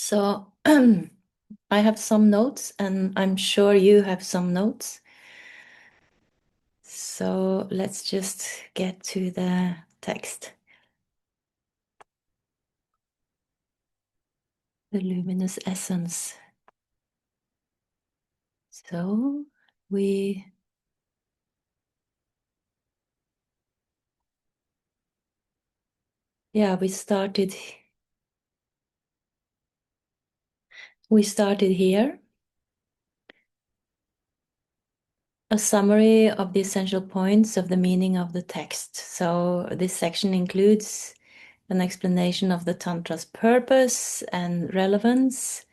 So I have some notes, and I'm sure you have some notes. So let's just get to the text. The luminous essence. So we yeah, we started here. A summary of the essential points of the meaning of the text. So this section includes an explanation of the Tantra's purpose and relevance,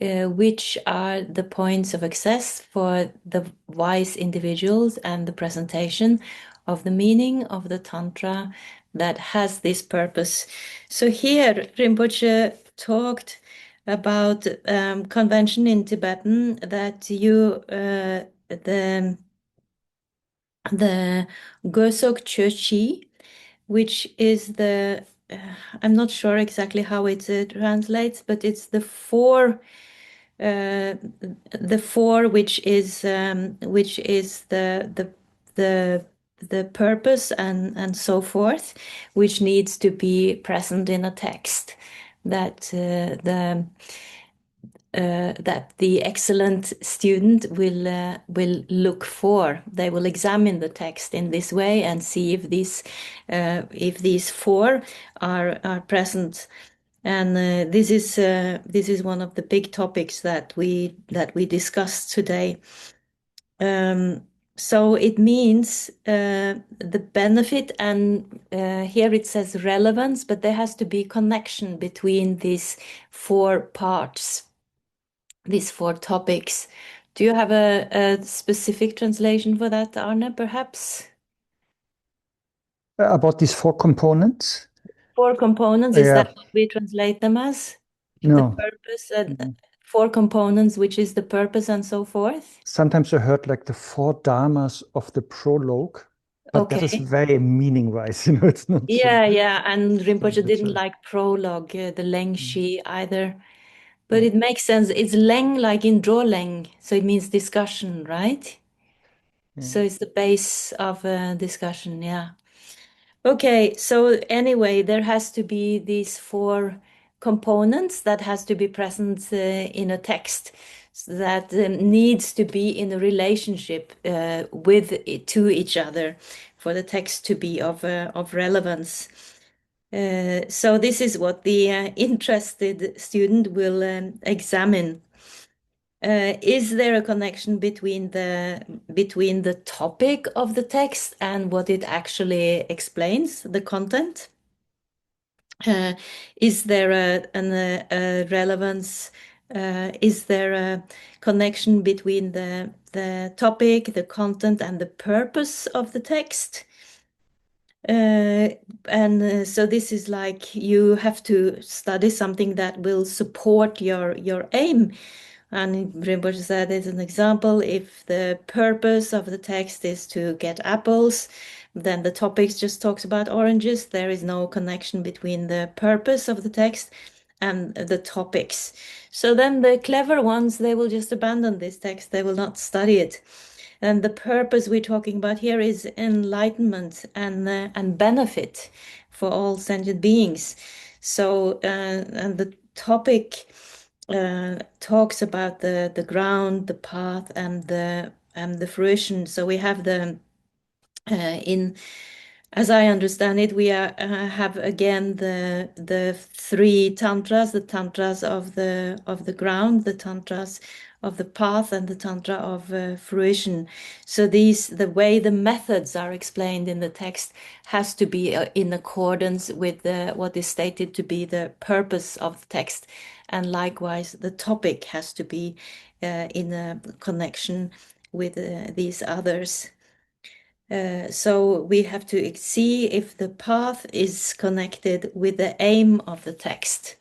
which are the points of access for the wise individuals, and the presentation of the meaning of the Tantra that has this purpose. So here Rinpoche talked about convention in Tibetan that the Gosok Chochi, which is I'm not sure exactly how it translates, but it's uh, the four, which is the purpose and so forth, which needs to be present in a text that the excellent student will look for. They will examine the text in this way and see if these four are present. And this is one of the big topics that we discussed today. So it means the benefit, and here it says relevance, but there has to be connection between these four parts, these four topics. Do you have a specific translation for that, Arne, perhaps? About these four components? Four components, is that Yeah, what we translate them as? The no. purpose and Mhm. four components, which is the purpose and so forth? Sometimes I heard like the four dharmas of the prologue, but that is Okay. very meaning-wise, it's not so, Yeah, yeah. And so Rinpoche didn't literal. like prologue, the Mm. Lengshi either. But Yeah, it makes sense. It's Leng like in draw Leng, so it means discussion, right? yeah. So it's the base of discussion, yeah. Okay, so anyway, there has to be these four components that has to be present in a text, that needs to be in a relationship to each other for the text to be of relevance. So this is what the interested student will examine. Is there a connection between the topic of the text and what it actually explains, the content? Uh, is there a relevance? Is there a connection between the topic, the content, and the purpose of the text? And so this is like you have to study something that will support your aim. And Rinpoche said, as an example, if the purpose of the text is to get apples, then the topics just talks about oranges. There is no connection between the purpose of the text and the topics. So then the clever ones, they will just abandon this text. They will not study it. And the purpose we're talking about here is enlightenment and benefit for all sentient beings. So and the topic talks about the ground, the path, and the fruition. So we have in as I understand it, we have again the three tantras, the tantras of the ground, the tantras of the path, and the tantra of fruition. So the way the methods are explained in the text has to be in accordance with what is stated to be the purpose of the text, and likewise the topic has to be in a connection with these others. So we have to see if the path is connected with the aim of the text,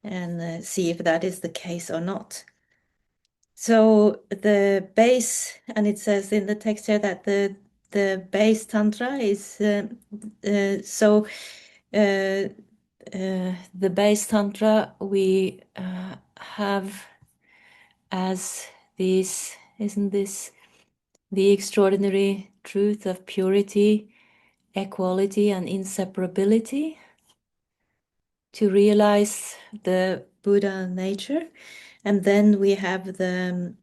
and see if that is the case or not. So the base, and it says in the text here that the base tantra is so uh, the base tantra we have as this, isn't this the extraordinary truth of purity, equality, and inseparability? To realize the Buddha nature. And then we have the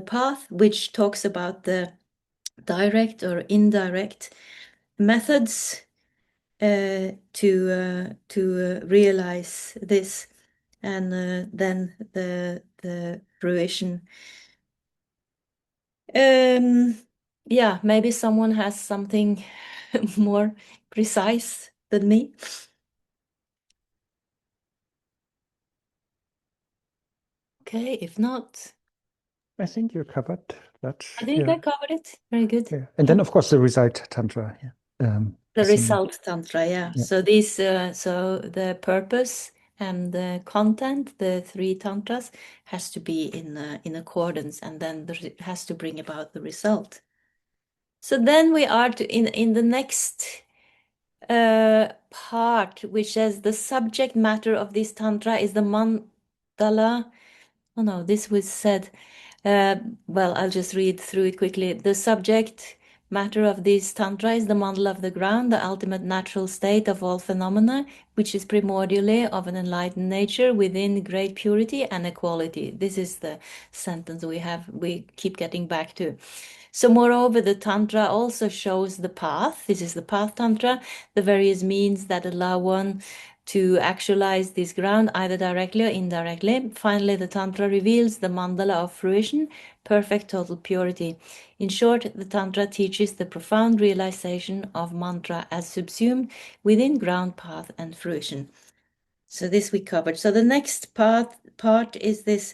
path, which talks about the direct or indirect methods to realize this, and then the fruition. Yeah, maybe someone has something more precise than me. Okay, if not, I think you covered that. I think I covered it. Very good. Yeah. And then, of course, the result tantra. Yeah. The I think, result tantra, yeah. yeah. So these, so the purpose and the content, the three tantras, has to be in accordance, and then it has to bring about the result. So then we are in the next part, which says the subject matter of this tantra is the mandala. Oh no, this was said. Well, I'll just read through it quickly. The subject matter of this tantra is the mandala of the ground, the ultimate natural state of all phenomena, which is primordially of an enlightened nature within great purity and equality. This is the sentence we keep getting back to. So, moreover, the Tantra also shows the path. This is the path Tantra, the various means that allow one to actualize this ground either directly or indirectly. Finally, the Tantra reveals the mandala of fruition, perfect total purity. In short, the Tantra teaches the profound realization of mantra as subsumed within ground, path, and fruition. So this we covered. So the next part is this.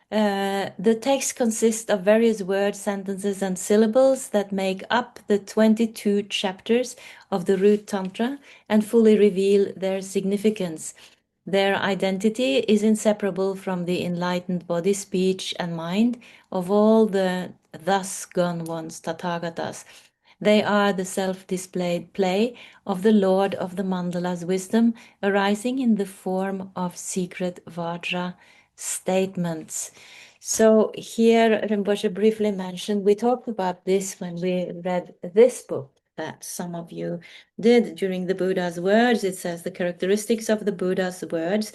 The text consists of various words, sentences, and syllables that make up the 22 chapters of the root Tantra and fully reveal their significance. Their identity is inseparable from the enlightened body, speech, and mind of all the thus gone ones, Tathagatas. They are the self-displayed play of the Lord of the Mandala's wisdom, arising in the form of secret Vajra statements. So here Rinpoche briefly mentioned, we talked about this when we read this book that some of you did during the Buddha's words. It says the characteristics of the Buddha's words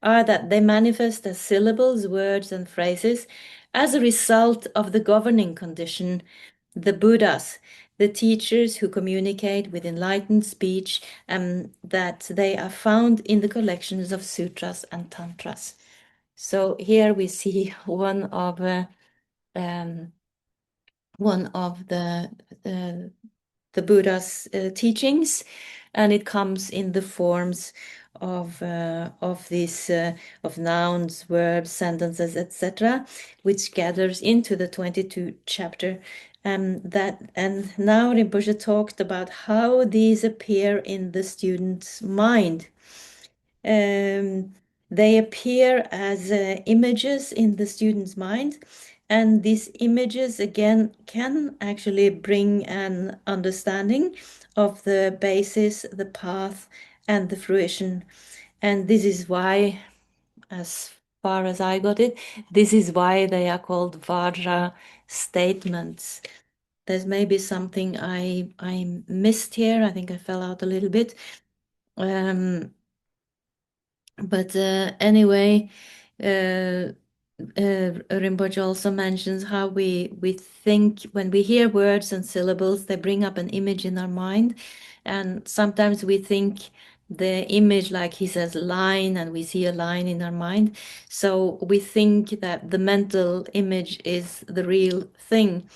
are that they manifest as syllables, words, and phrases as a result of the governing condition, the Buddhas, the teachers who communicate with enlightened speech, and that they are found in the collections of sutras and tantras. So here we see one of the Buddha's teachings, and it comes in the forms of these of nouns, verbs, sentences, etc., which gathers into the 22 chapter. And now Rinpoche talked about how these appear in the student's mind. They appear as images in the student's mind, and these images again can actually bring an understanding of the basis, the path, and the fruition. And this is why, as far as I got it, this is why they are called Vajra statements. There's maybe something I missed here. I think I fell out a little bit. But anyway, Rinpoche also mentions how we think when we hear words and syllables, they bring up an image in our mind, and sometimes we think the image, like he says, line, and we see a line in our mind. So we think that the mental image is the real thing.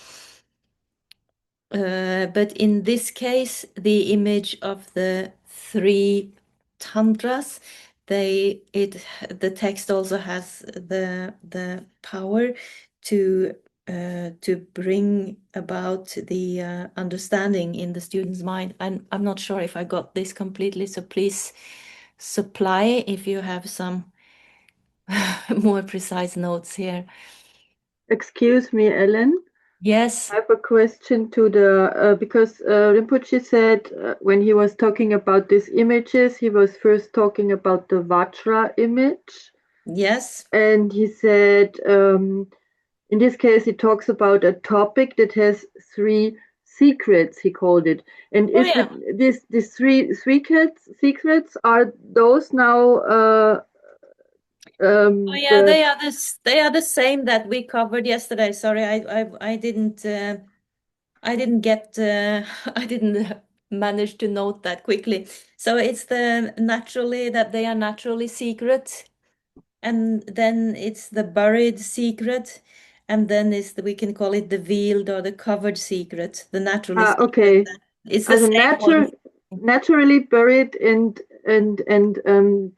But in this case, the image of the three tantras, the text also has the power to bring about the understanding in the student's mind. I'm not sure if I got this completely, so please supply if you have some more precise notes here. Excuse me, Ellen. Yes. I have a question to the because Rinpoche said when he was talking about these images, he was first talking about the Vajra image, Yes. and he said in this case he talks about a topic that has three secrets. He called it, and Oh is yeah. it these three secrets are those now Oh yeah, the they are the same that we covered yesterday. Sorry, I didn't get I didn't manage to note that quickly. So it's the naturally that they are naturally secret, and then it's the buried secret, and then is the, we can call it the veiled or the covered secret, the naturally secret. okay It's the as a same one. naturally buried and Mhm.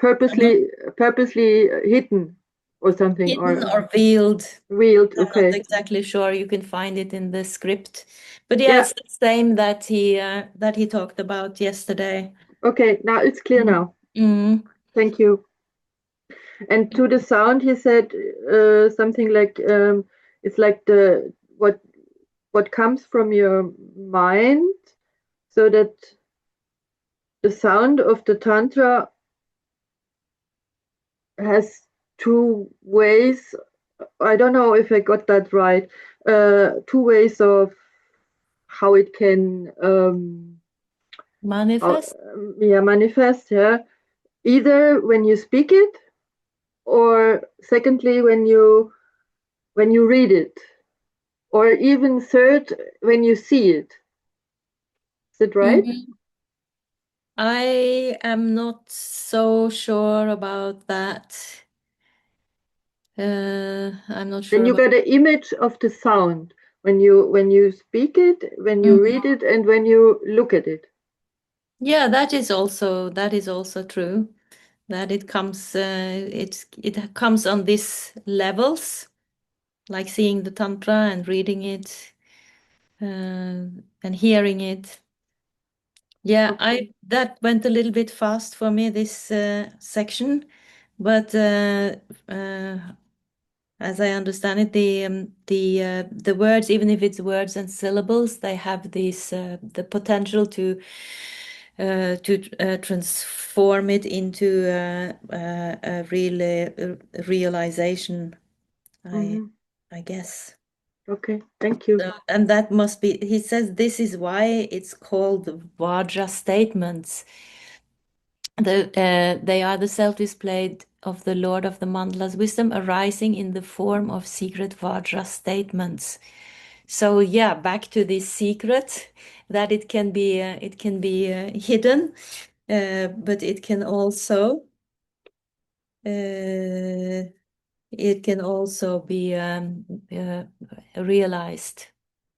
purposely hidden or something Hidden or or veiled. veiled. I'm not Okay, exactly sure. You can find it in the script. But yeah, yeah, it's the same that he talked about yesterday. okay, now it's clear Mm. now. Mm. Thank you. And to the sound, he said something like it's like the what comes from your mind, so that the sound of the tantra has two ways. I don't know if I got that right. Two ways of how it can Manifest. yeah, manifest. Yeah, either when you speak it, or secondly when you read it, or even third when you see it. Is that right? Mhm. I am not so sure about that. I'm not Then sure you about. get an image of the sound when you speak it, when you read Mhm. it, and when you look at it. Yeah, that is also true. That it comes it comes on these levels, like seeing the tantra and reading it and hearing it. Yeah, Okay. I that went a little bit fast for me this section, but uh, as I understand it, the words, even if it's words and syllables, they have this the potential to transform it into a real realization. I Hmm. I guess. Okay. Thank you. And that must be. He says this is why it's called Vajra statements. They are the self-displayed of the Lord of the Mandala's wisdom arising in the form of secret Vajra statements. So yeah, back to this secret that it can be hidden, but uh, it can also be realized.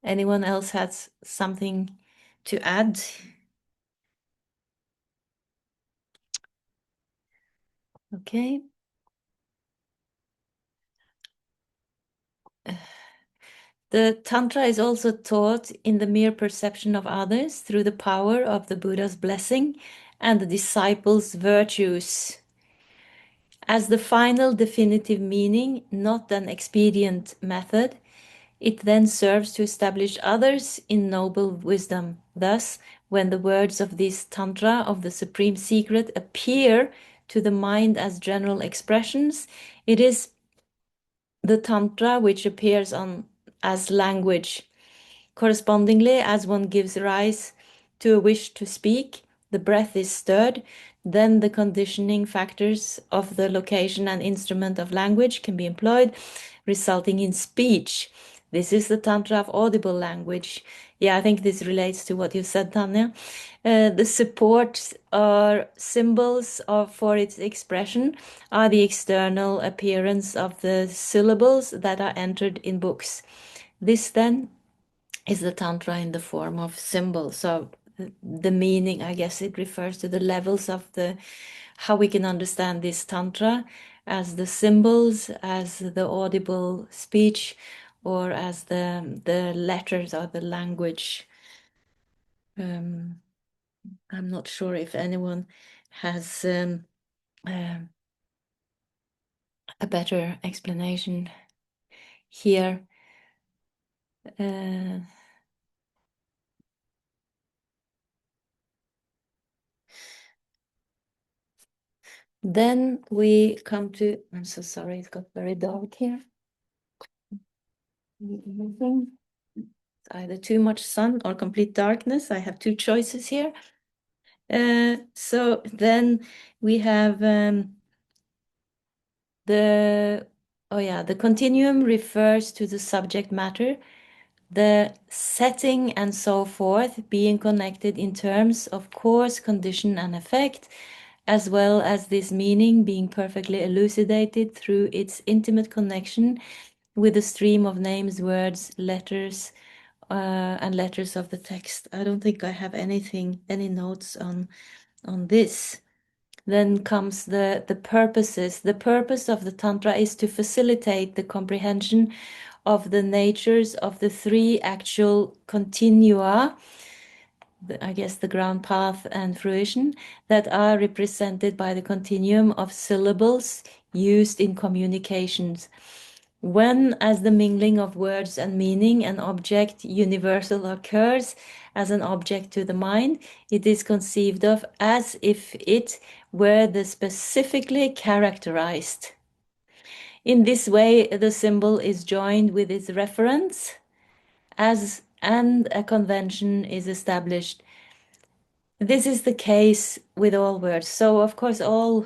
Anyone else has something to add? Okay. The Tantra is also taught in the mere perception of others through the power of the Buddha's blessing and the disciples' virtues. As the final definitive meaning, not an expedient method, it then serves to establish others in noble wisdom. Thus, when the words of this Tantra of the Supreme Secret appear to the mind as general expressions, it is the Tantra which appears on as language. Correspondingly, as one gives rise to a wish to speak, the breath is stirred, then the conditioning factors of the location and instrument of language can be employed, resulting in speech. This is the Tantra of audible language. Yeah, I think this relates to what you said, Tanya. The support or symbols of, for its expression are the external appearance of the syllables that are entered in books. This then is the tantra in the form of symbol. So the meaning, I guess it refers to the levels of the how we can understand this tantra as the symbols, as the audible speech, or as the letters or the language. Um, I'm not sure if anyone has um, a better explanation here. Then we come to, I'm so sorry, it got very dark here. It's either too much sun or complete darkness. I have two choices here. So then we have the continuum refers to the subject matter, the setting and so forth being connected in terms of cause, condition, and effect, as well as this meaning being perfectly elucidated through its intimate connection with the stream of names, words, letters, and letters of the text. I don't think I have any notes on this. Then comes the purposes. The purpose of the Tantra is to facilitate the comprehension of the natures of the three actual continua, I guess the ground path and fruition, that are represented by the continuum of syllables used in communications. When, as the mingling of words and meaning, an object universal occurs as an object to the mind, it is conceived of as if it were the specifically characterized. In this way, the symbol is joined with its reference and a convention is established. This is the case with all words. So, of course, all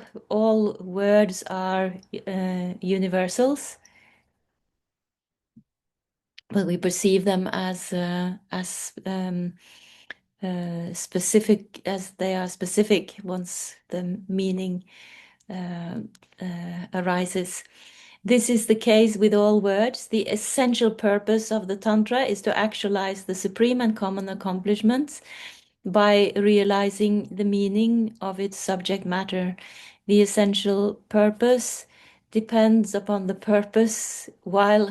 words are universals, but we perceive them as specific, as they are specific once the meaning arises. This is the case with all words. The essential purpose of the Tantra is to actualize the supreme and common accomplishments by realizing the meaning of its subject matter. The essential purpose depends upon the purpose, while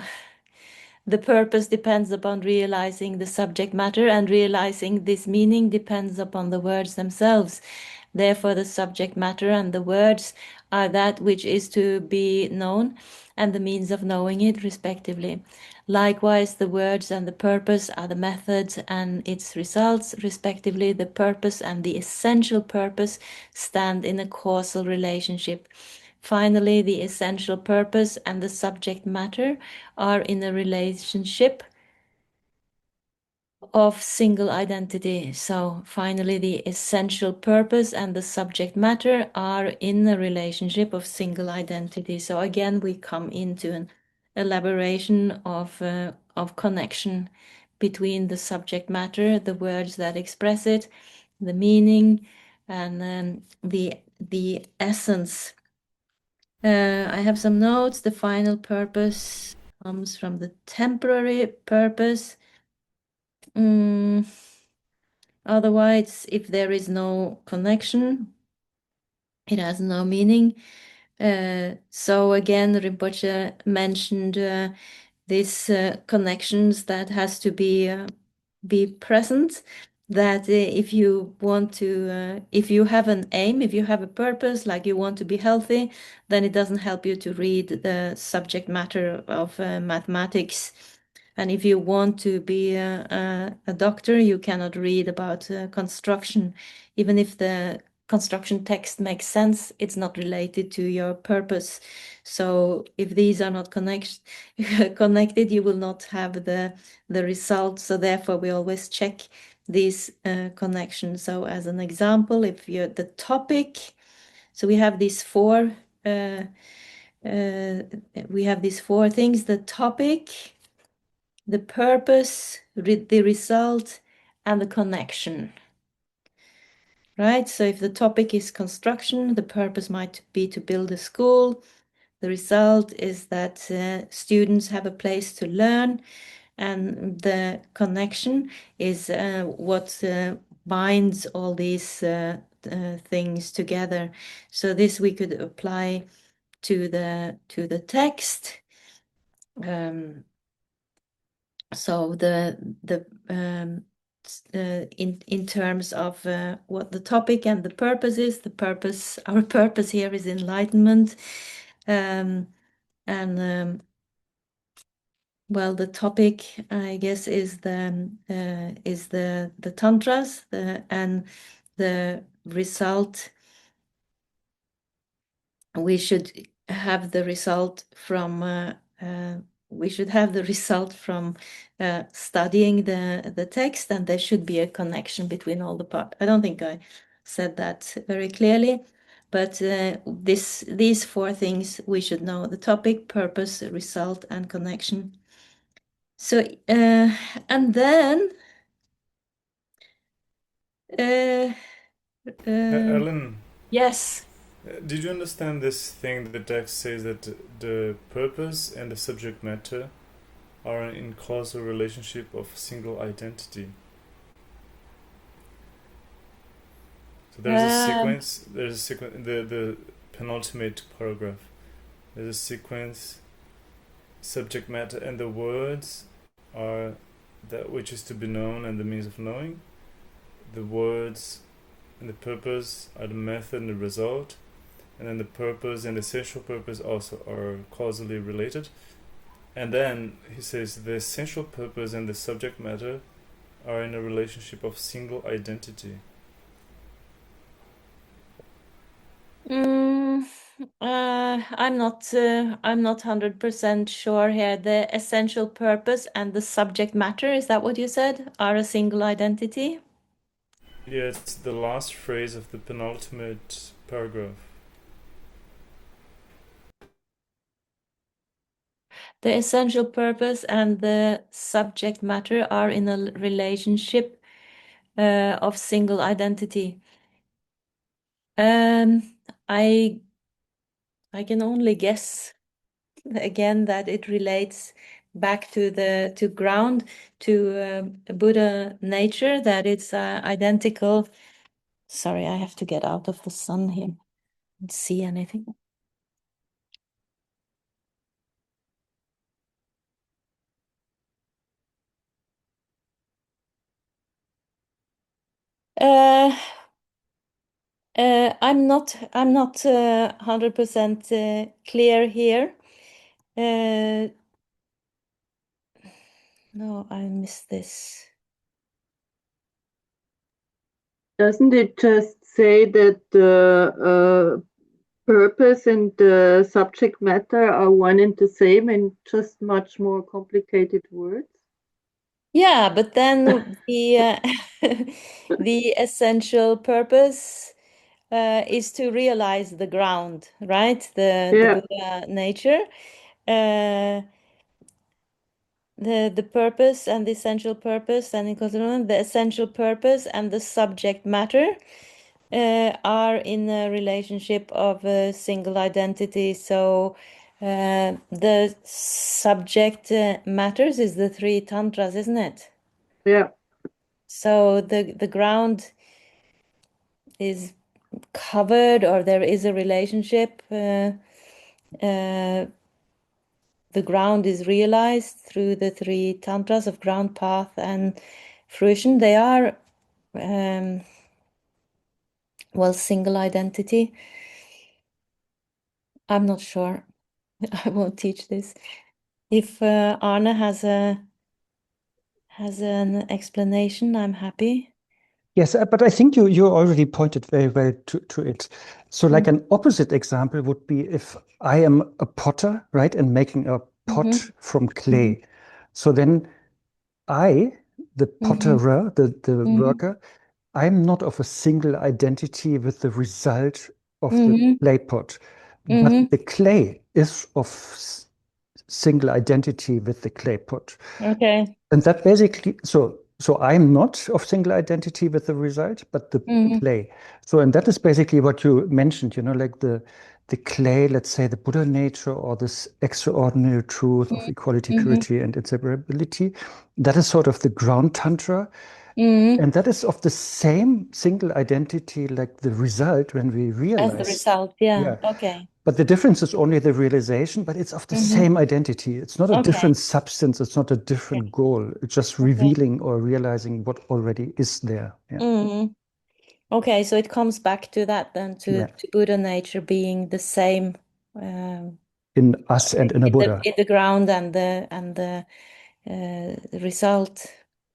the purpose depends upon realizing the subject matter, and realizing this meaning depends upon the words themselves. Therefore, the subject matter and the words are that which is to be known and the means of knowing it, respectively. Likewise, the words and the purpose are the methods and its results, respectively. The purpose and the essential purpose stand in a causal relationship. Finally, the essential purpose and the subject matter are in a relationship of single identity. So finally, the essential purpose and the subject matter are in a relationship of single identity. So again, we come into an elaboration of connection between the subject matter, the words that express it, the meaning, and the essence. I have some notes. The final purpose comes from the temporary purpose. Otherwise, if there is no connection, it has no meaning. So again, Rinpoche mentioned these connections that has to be present. That if you want to, if you have an aim, if you have a purpose, like you want to be healthy, then it doesn't help you to read the subject matter of mathematics. And if you want to be a doctor, you cannot read about construction. Even if the construction text makes sense, it's not related to your purpose. So if these are not connected, you will not have the result. So therefore, we always check these connections. So as an example, if you're the topic, so we have these four things: the topic, the purpose, the result, and the connection. Right? So if the topic is construction, the purpose might be to build a school. The result is that students have a place to learn, and the connection is what binds all these things together. So this we could apply to the text. So in terms of what the topic and the purpose is, our purpose here is enlightenment, and well, the topic, I guess, is the tantras, and the result. We should have the result from studying the text, and there should be a connection between all the parts. I don't think I said that very clearly, but these four things we should know: the topic, purpose, result, and connection. So and then Ellen, yes. did you understand this thing? The text says that the purpose and the subject matter are in causal relationship of single identity. So there's a sequence. There's a sequence in the penultimate paragraph. There's a sequence. Subject matter and the words are that which is to be known and the means of knowing. The words and the purpose are the method and the result. And then the purpose and the essential purpose also are causally related. And then he says the essential purpose and the subject matter are in a relationship of single identity. I'm not 100% sure here. The essential purpose and the subject matter, is that what you said, are a single identity? Yeah, it's the last phrase of the penultimate paragraph. The essential purpose and the subject matter are in a relationship of single identity. I can only guess again that it relates back to ground, to Buddha nature, that it's identical. Sorry, I have to get out of the sun here and see anything. I'm not 100% clear here. No, I missed this. Doesn't it just say that the purpose and the subject matter are one and the same in just much more complicated words? Yeah, but then the essential purpose is to realize the ground, right? The Yeah. Buddha nature. The purpose and the essential purpose, and the essential purpose and the subject matter are in a relationship of a single identity. So the subject matters is the three tantras, isn't it? Yeah. So the ground is covered, or there is a relationship. The ground is realized through the three tantras of ground, path, and fruition. They are single identity. I'm not sure. I won't teach this. If Arne has an explanation, I'm happy. Yes, but I think you already pointed very well to it. So like an opposite example would be if I am a potter, right, and making a pot from clay. So then I, the potterer, the worker, I'm not of a single identity with the result of the clay pot, but the clay is of single identity with the clay pot. Okay. And that basically, so I'm not of single identity with the result, but the clay. So, and that is basically what you mentioned, like the clay, let's say the Buddha nature or this extraordinary truth of equality, purity, and inseparability. That is sort of the ground tantra. And that is of the same single identity like the result when we As the realize. result, yeah. Yeah. Okay. But the difference is only the realization, but it's of the same identity. It's not a different substance. It's not a different goal. It's just revealing or realizing what already is there. Yeah. Okay, so it comes back to that then, to Buddha nature being the same in us and in a Buddha. In the ground and the result.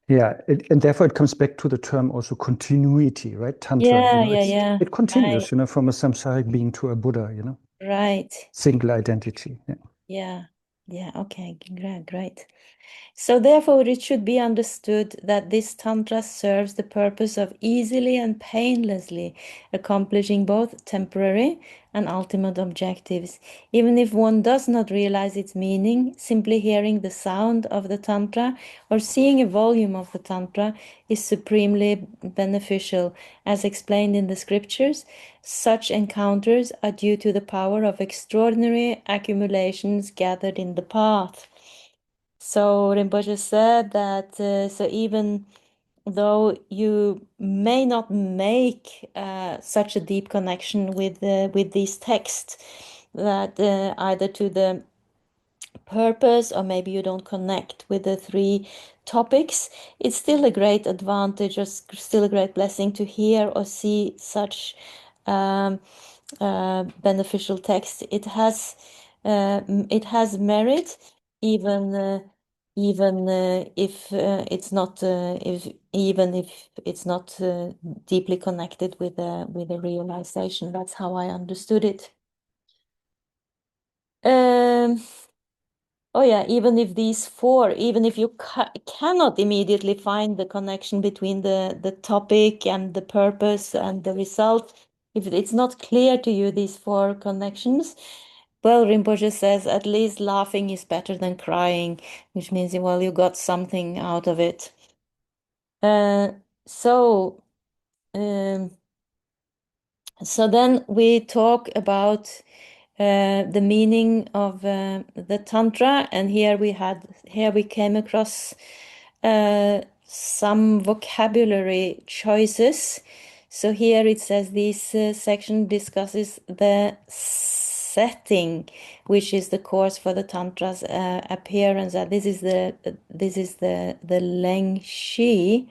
Yeah, and therefore it comes back to the term also continuity, right? Tantra. Yeah. It continues, Right. from a samsaric being to a Buddha, Right. single identity. Yeah. Okay. Great. So therefore, it should be understood that this tantra serves the purpose of easily and painlessly accomplishing both temporary and ultimate objectives. Even if one does not realize its meaning, simply hearing the sound of the tantra or seeing a volume of the tantra is supremely beneficial. As explained in the scriptures, such encounters are due to the power of extraordinary accumulations gathered in the path. So Rinpoche said that so even though you may not make such a deep connection with these texts, that either to the purpose or maybe you don't connect with the three topics, it's still a great advantage or still a great blessing to hear or see such beneficial text. It has merit, even if it's not if it's not deeply connected with a realization. That's how I understood it. Oh yeah, even if these four, even if you cannot immediately find the connection between the topic and the purpose and the result, if it's not clear to you, these four connections, well, Rinpoche says at least laughing is better than crying, which means, well, you got something out of it. So, so then we talk about the meaning of the Tantra, and here we came across some vocabulary choices. So here it says this section discusses the setting, which is the course for the Tantra's appearance. This is the Leng Shi.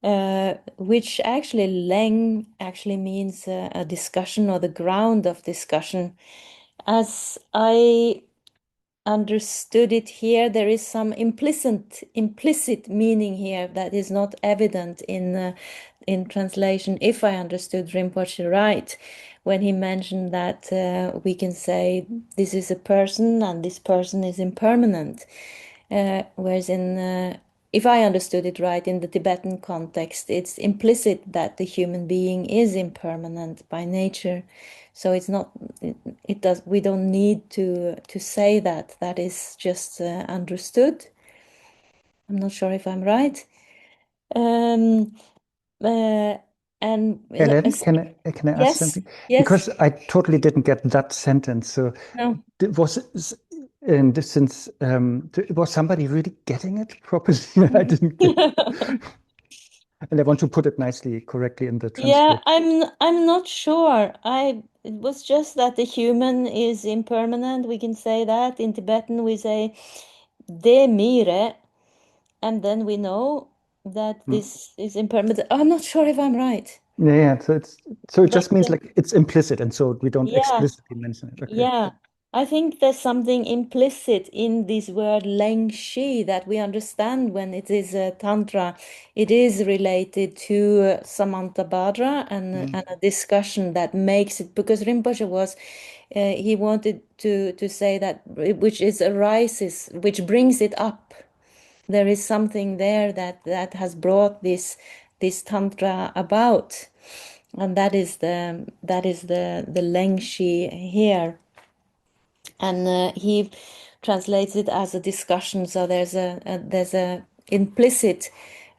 Which actually Leng actually means a discussion or the ground of discussion. As I understood it here, there is some implicit meaning here that is not evident in translation. If I understood Rinpoche right, when he mentioned that we can say this is a person and this person is impermanent, whereas if I understood it right, in the Tibetan context, it's implicit that the human being is impermanent by nature. So it's not, we don't need to say that. That is just understood. I'm not sure if I'm right. Um, and Helen, can I ask yes, something? yes, Because I totally didn't get that sentence. So no. was somebody really getting it properly? I didn't get it. And I want to put it nicely, correctly in the Yeah, transcript. I'm not sure. It was just that the human is impermanent. We can say that in Tibetan we say de mire, and then we know that this is impermanent. I'm not sure if I'm right. Yeah. So it But just means like it's implicit, and so we don't yeah, explicitly mention it. Okay. yeah. I think there's something implicit in this word Leng Shi that we understand when it is a Tantra. It is related to Samantabhadra and a discussion that makes it, because Rinpoche was, he wanted to say that which is arises, which brings it up. There is something there that has brought this Tantra about. And that is the Leng Shi here. And he translates it as a discussion. So there's a implicit,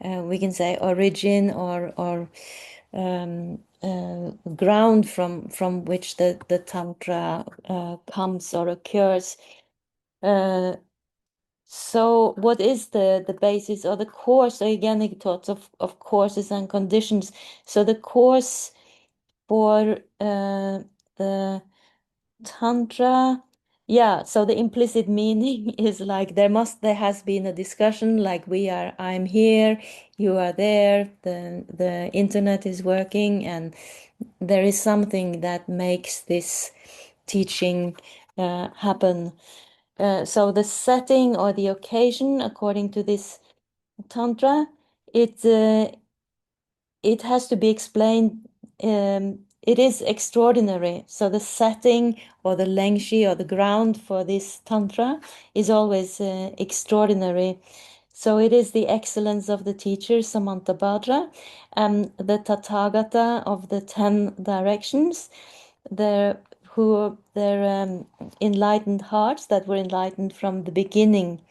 we can say, origin or ground from which the tantra comes or occurs. So what is the basis or the course? So again, he talks of courses and conditions. So the course for the Tantra, yeah, so the implicit meaning is like there has been a discussion, like I'm here, you are there, the internet is working, and there is something that makes this teaching happen. So the setting or the occasion, according to this tantra, it has to be explained. It is extraordinary. So the setting or the lengshi or the ground for this tantra is always extraordinary. So it is the excellence of the teacher, Samantabhadra, and the Tathagata of the 10 directions, their enlightened hearts that were enlightened from the beginning.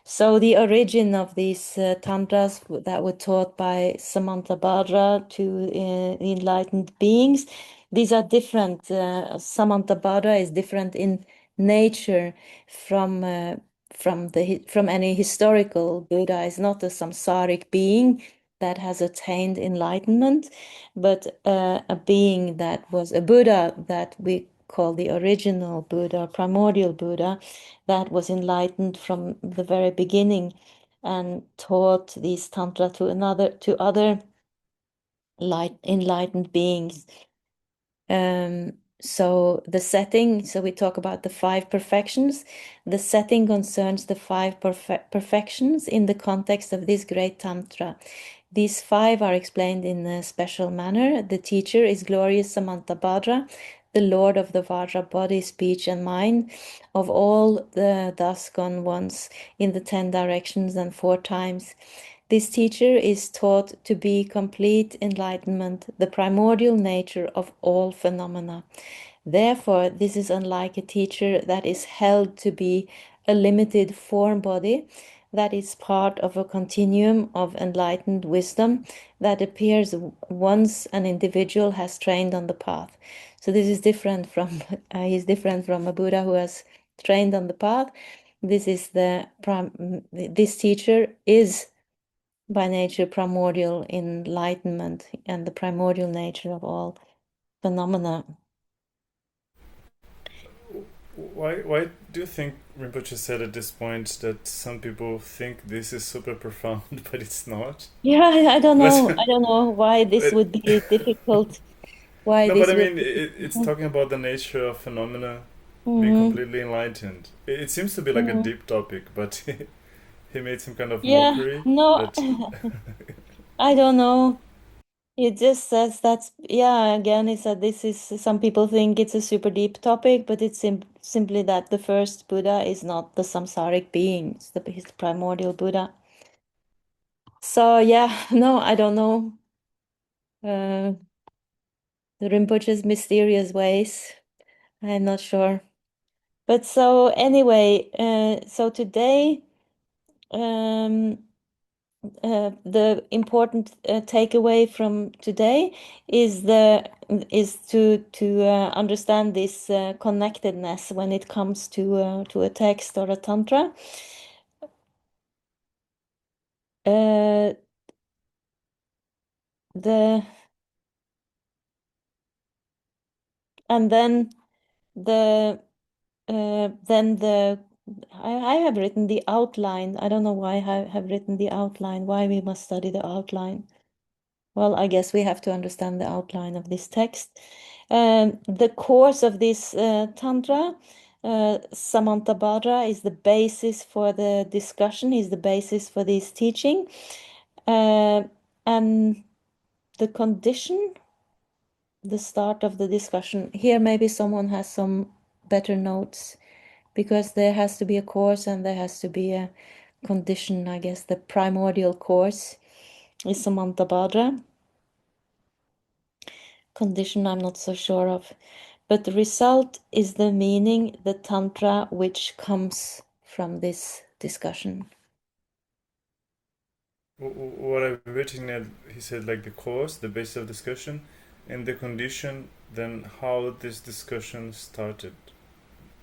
So the origin of these tantras that were taught by Samantabhadra to enlightened beings, these are different. Samantabhadra is different in nature from any historical Buddha. Is not a samsaric being that has attained enlightenment, but a being that was a Buddha that we call the original Buddha, primordial Buddha, that was enlightened from the very beginning and taught these tantra to other enlightened beings. So the setting, so we talk about the 5 perfections. The setting concerns the 5 perfections in the context of this great tantra. These 5 are explained in a special manner. The teacher is glorious Samantabhadra, the Lord of the Vajra body, speech, and mind, of all the thus gone ones in the 10 directions and 4 times. This teacher is taught to be complete enlightenment, the primordial nature of all phenomena. Therefore, this is unlike a teacher that is held to be a limited form body, that is part of a continuum of enlightened wisdom that appears once an individual has trained on the path. So this is different from he's different from a Buddha who has trained on the path. This teacher is by nature primordial enlightenment and the primordial nature of all phenomena. Why do you think Rinpoche said at this point that some people think this is super profound, but it's not? Yeah, I don't know. But, I don't know why this would be difficult. Why no, this but I would mean, be it's difficult. talking about the nature of phenomena being Mhm, completely enlightened. It seems to be like a mhm. deep topic, but he made some kind of Yeah, mockery no, that. I don't know. It just says that's, yeah, again, it said this is, some people think it's a super deep topic, but it's simply that the first Buddha is not the samsaric being, he's the primordial Buddha. So, yeah, no, I don't know. The Rinpoche's mysterious ways, I'm not sure. But so anyway, so today, the important takeaway from today is to understand this connectedness when it comes to a text or a tantra. The and then the I have written the outline. I don't know why I have written the outline, why we must study the outline. Well, I guess we have to understand the outline of this text. The course of this Tantra, Samantabhadra, is the basis for the discussion, is the basis for this teaching. And the condition, the start of the discussion. Here, maybe someone has some better notes because there has to be a course and there has to be a condition. I guess the primordial course is Samantabhadra. Condition I'm not so sure of. But the result is the meaning, the Tantra, which comes from this discussion. What I've written at, he said, like the course, the base of discussion, and the condition, then how this discussion started.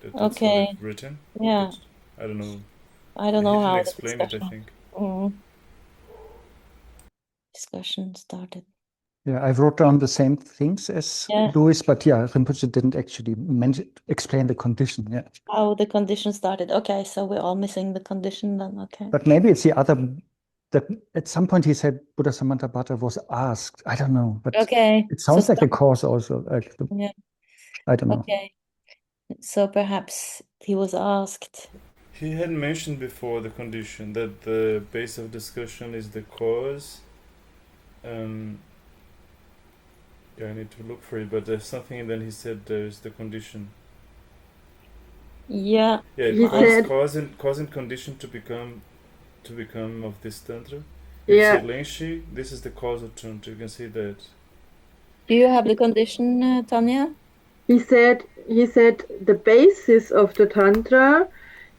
That's what Okay, I've written. yeah, But I don't know. I don't He know didn't how the explain it, I discussion think. discussion started. Yeah, I wrote down the same things as Yeah, Louis, but yeah, Rinpoche didn't actually explain the condition. Yeah, how the condition started. Okay, so we're all missing the condition then. Okay. but maybe it's the other. That at some point he said Buddha Samantabhadra was asked. I don't know, but Okay, it so sounds like the course also. yeah, I don't know. okay. So perhaps he was asked. He had mentioned before the condition that the base of discussion is the cause. Yeah, I need to look for it, but there's something, and then he said there's the condition. Yeah. Yeah, He said, cause and condition to become of this tantra. yeah, It's Lengshi. This is the causal tantra. You can see that. Do you have the condition, Tanya? he said the basis of the tantra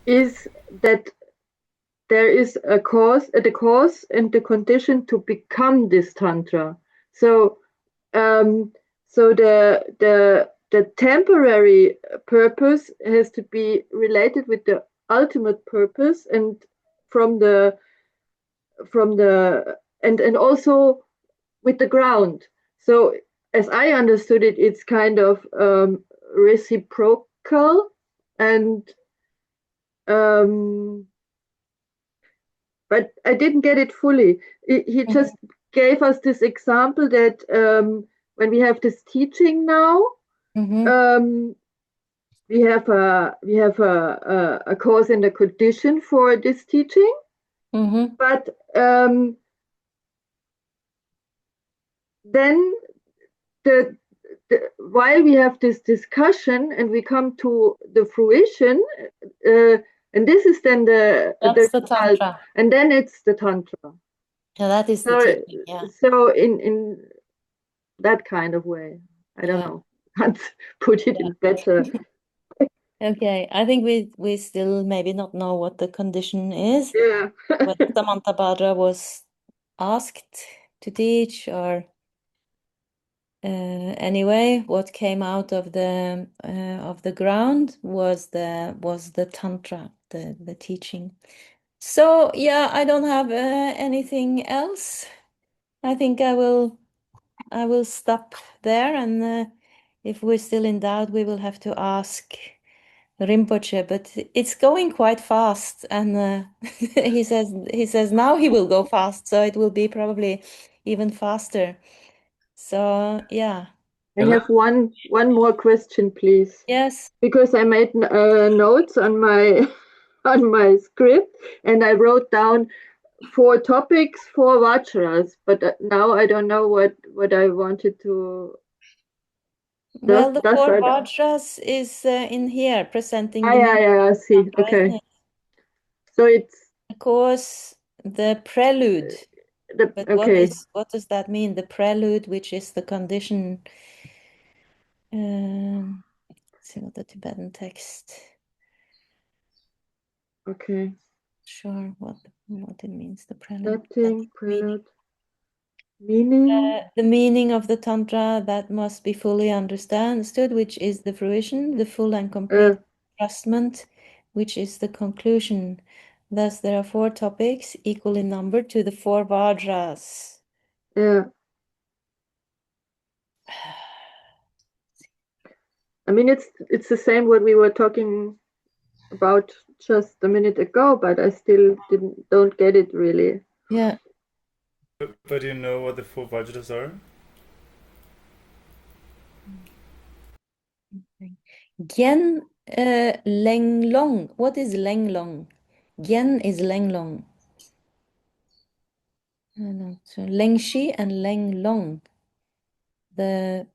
is that there is the cause and the condition to become this tantra. So, so the temporary purpose has to be related with the ultimate purpose, and from the and also with the ground. So, as I understood it, it's kind of reciprocal, and but I didn't get it fully. He just gave us this example that when we have this teaching now, we have a cause and a condition for this teaching, but then the while we have this discussion and we come to the fruition, and this is then That's the tantra. and then it's the tantra. Yeah, that is the teaching. Yeah. So in that kind of way, I don't know. Can't put it in better. Okay, I think we still maybe not know what the condition is. Yeah. Whether Samantabhadra was asked to teach, or anyway, what came out of the ground was the tantra, the teaching. So yeah, I don't have anything else. I think I will stop there, and if we're still in doubt, we will have to ask Rinpoche. But it's going quite fast, and he says now he will go fast, so it will be probably even faster. So yeah. I have one more question, please. Yes. Because I made notes on my on my script, and I wrote down 4 topics, 4 vajras, but now I don't know what I wanted to. Well, the 4 vajras is in here, presenting the I see. tantra, Okay. isn't it? So it's Of course the prelude. But okay. what does that mean? The prelude, which is the condition. Let's see what the Tibetan text. Okay. Sure, what it means, the prelude. Accepting prelude. Meaning. The meaning of the tantra that must be fully understood, which is the fruition, the full and complete adjustment, which is the conclusion. Thus, there are 4 topics equal in number to the 4 vajras. Yeah. I mean, it's the same what we were talking about just a minute ago, but I still don't get it really. Yeah. But you know what the 4 vajras are? Gyen Lenglong. What is Lenglong? Gyen is Lenglong. So Lengshi and Lenglong. The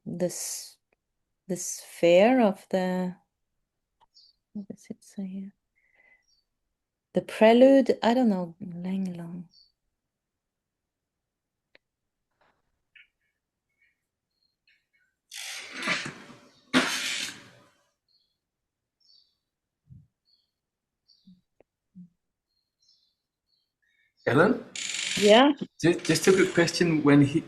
sphere of the, what does it say here? The prelude, I don't know, Lenglong. Ellen? Yeah. Just a quick question. When he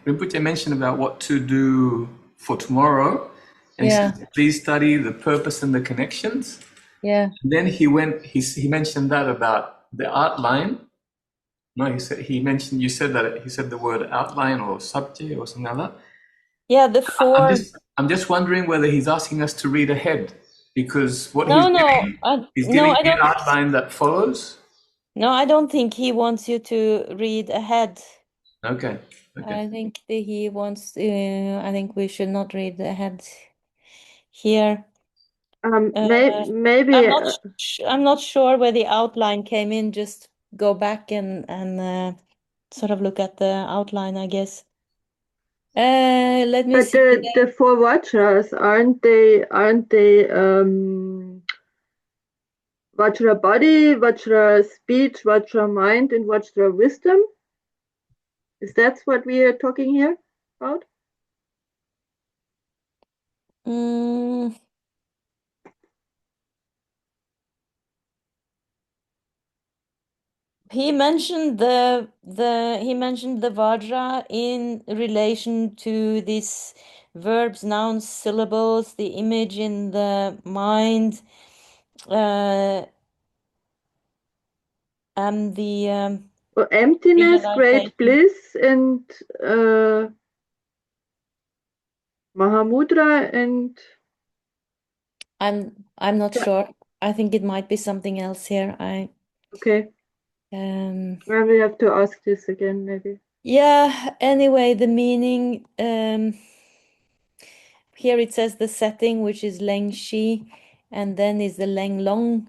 Rinpoche mentioned about what to do for tomorrow, and he said, please study the purpose and the connections. Yeah. And then he mentioned that about the outline. No, you said the word outline or subject or something like that. Yeah, the 4. I'm just wondering whether he's asking us to read ahead, because what he's giving the outline that follows. No, I don't think he wants you to read ahead. Okay. I think he wants. I think we should not read ahead. here. Maybe I'm not sure where the outline came in. Just go back and sort of look at the outline, I guess. Let me but see. the four vajras, aren't they vajra body, vajra speech, vajra mind, and vajra wisdom? Is that what we are talking here about? He mentioned the vajra in relation to these verbs, nouns, syllables, the image in the mind, and the emptiness, great realization. bliss, and Mahamudra, and I'm not sure. I think it might be something else here. Okay. Well, we have to ask this again, maybe. Yeah, anyway, the meaning, here it says the setting, which is Leng Shi, and then is the Leng Long.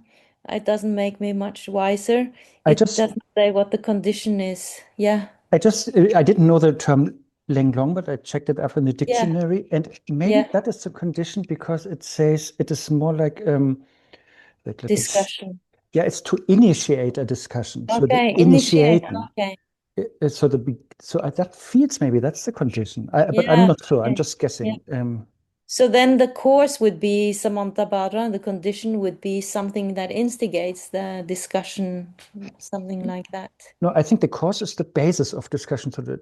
It doesn't make me much wiser. It doesn't say what the condition is. Yeah. I didn't know the term Leng Long, but I checked it up in the dictionary, and maybe that is the condition because it says it is more like discussion. Yeah, it's to initiate a discussion. Okay, so the initiate. Okay. So that feels maybe that's the condition. But I'm not sure. I'm just guessing. So then the course would be Samantabhadra, and the condition would be something that instigates the discussion, something like that. No, I think the course is the basis of discussion. So the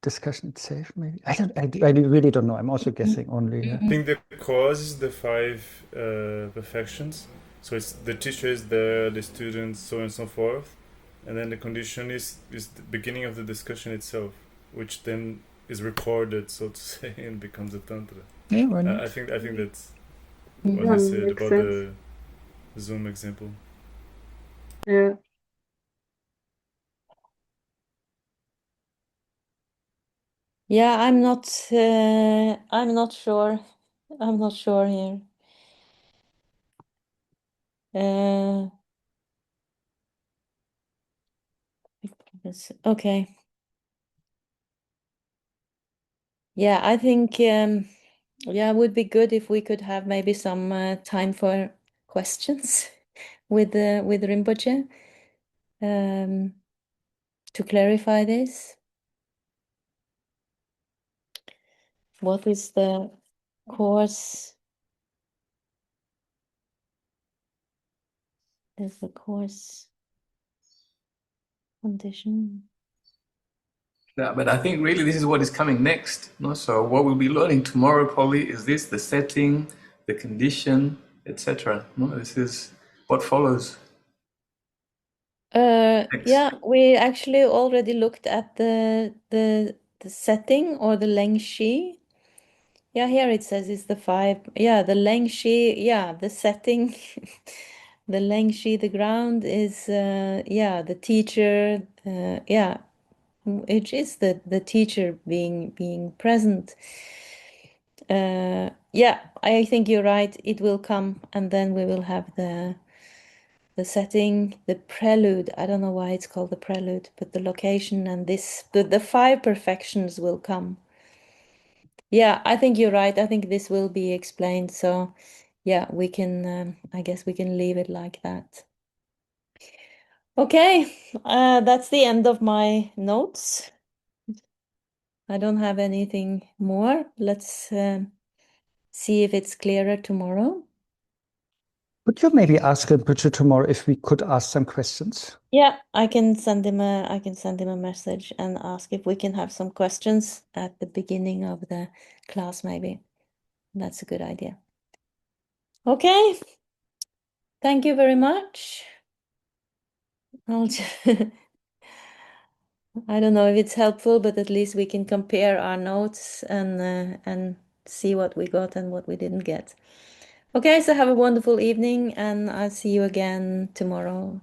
discussion itself, maybe. I really don't know. I'm also guessing only. Yeah. I think the cause is the five perfections. So it's the teacher is there, the students, so on and so forth. And then the condition is the beginning of the discussion itself, which then is recorded, so to say, and becomes a tantra. Yeah, why not? I think that's what he said about the Zoom example. Yeah. Yeah, I'm not sure. I'm not sure here. Okay. Yeah, I think yeah, it would be good if we could have maybe some time for questions with Rinpoche to clarify this. What is the course? Is the course condition? Yeah, but I think really this is what is coming next. No? So what we'll be learning tomorrow probably is this, the setting, the condition, etc. No? This is what follows. Yeah, we actually already looked at the setting or the Leng Shi. Yeah, here it says it's the five. Yeah, the Leng Shi, yeah, the setting. The Leng Shi, the ground is yeah, the teacher, yeah, it is the teacher being present. Yeah, I think you're right. It will come, and then we will have the setting, the prelude. I don't know why it's called the prelude, but the location and the five perfections will come. Yeah, I think you're right. I think this will be explained. So yeah, we can, I guess we can leave it like that. Okay, that's the end of my notes. I don't have anything more. Let's see if it's clearer tomorrow. Could you maybe ask Rinpoche tomorrow if we could ask some questions? Yeah, I can send him a message and ask if we can have some questions at the beginning of the class, maybe. That's a good idea. Okay. Thank you very much. I don't know if it's helpful, but at least we can compare our notes and see what we got and what we didn't get. Okay, so have a wonderful evening, and I'll see you again tomorrow.